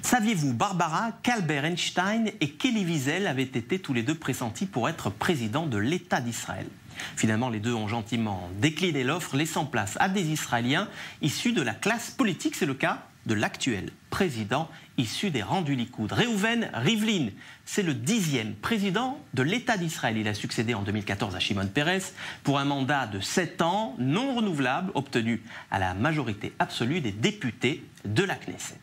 Saviez-vous, Barbara, qu'Albert Einstein et Kelly Wiesel avaient été tous les deux pressentis pour être président de l'État d'Israël? Finalement, les deux ont gentiment décliné l'offre, laissant place à des Israéliens issus de la classe politique. C'est le cas de l'actuel président issu des rangs du Likoud. Reuven Rivlin, c'est le 10e président de l'État d'Israël. Il a succédé en 2014 à Shimon Peres pour un mandat de 7 ans non renouvelable, obtenu à la majorité absolue des députés de la Knesset.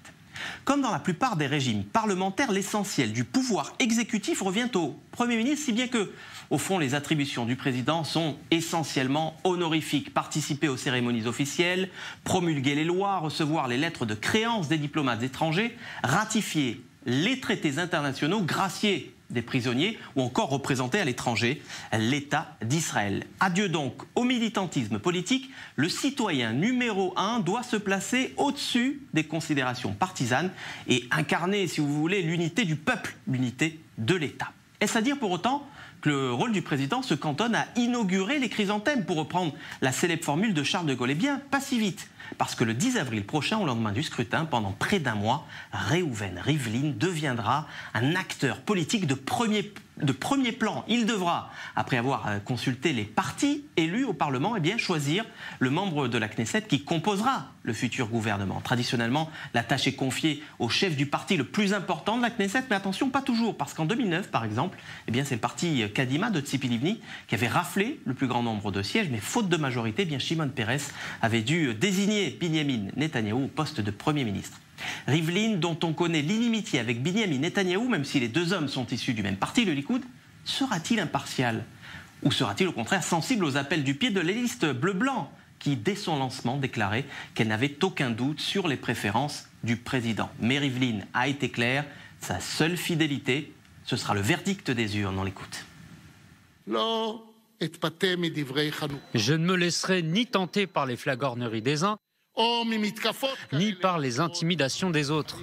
Comme dans la plupart des régimes parlementaires, l'essentiel du pouvoir exécutif revient au Premier ministre, si bien que, au fond, les attributions du président sont essentiellement honorifiques. Participer aux cérémonies officielles, promulguer les lois, recevoir les lettres de créance des diplomates étrangers, ratifier les traités internationaux, gracier des prisonniers ou encore représenter à l'étranger l'État d'Israël. Adieu donc au militantisme politique. Le citoyen numéro 1 doit se placer au-dessus des considérations partisanes et incarner, si vous voulez, l'unité du peuple, l'unité de l'État. Est-ce à dire pour autant que le rôle du président se cantonne à inaugurer les chrysanthèmes, pour reprendre la célèbre formule de Charles de Gaulle? Eh bien, pas si vite. Parce que le 10 avril prochain, au lendemain du scrutin, pendant près d'un mois, Reuven Rivlin deviendra un acteur politique de premier plan. Il devra, après avoir consulté les partis élus au Parlement, eh bien, choisir le membre de la Knesset qui composera le futur gouvernement. Traditionnellement, la tâche est confiée au chef du parti le plus important de la Knesset, mais attention, pas toujours, parce qu'en 2009, par exemple, eh bien, c'est le parti Kadima de Tzipi Livni qui avait raflé le plus grand nombre de sièges, mais faute de majorité, eh bien, Shimon Peres avait dû désigner Binyamin Netanyahou au poste de Premier ministre. Rivlin, dont on connaît l'inimitié avec Binyamin Netanyahou, même si les deux hommes sont issus du même parti, le Likoud, sera-t-il impartial? Ou sera-t-il au contraire sensible aux appels du pied de la liste bleu-blanc, qui, dès son lancement, déclarait qu'elle n'avait aucun doute sur les préférences du président? Mais Rivlin a été clair, sa seule fidélité, ce sera le verdict des urnes. On l'écoute. Je ne me laisserai ni tenter par les flagorneries des uns, ni par les intimidations des autres.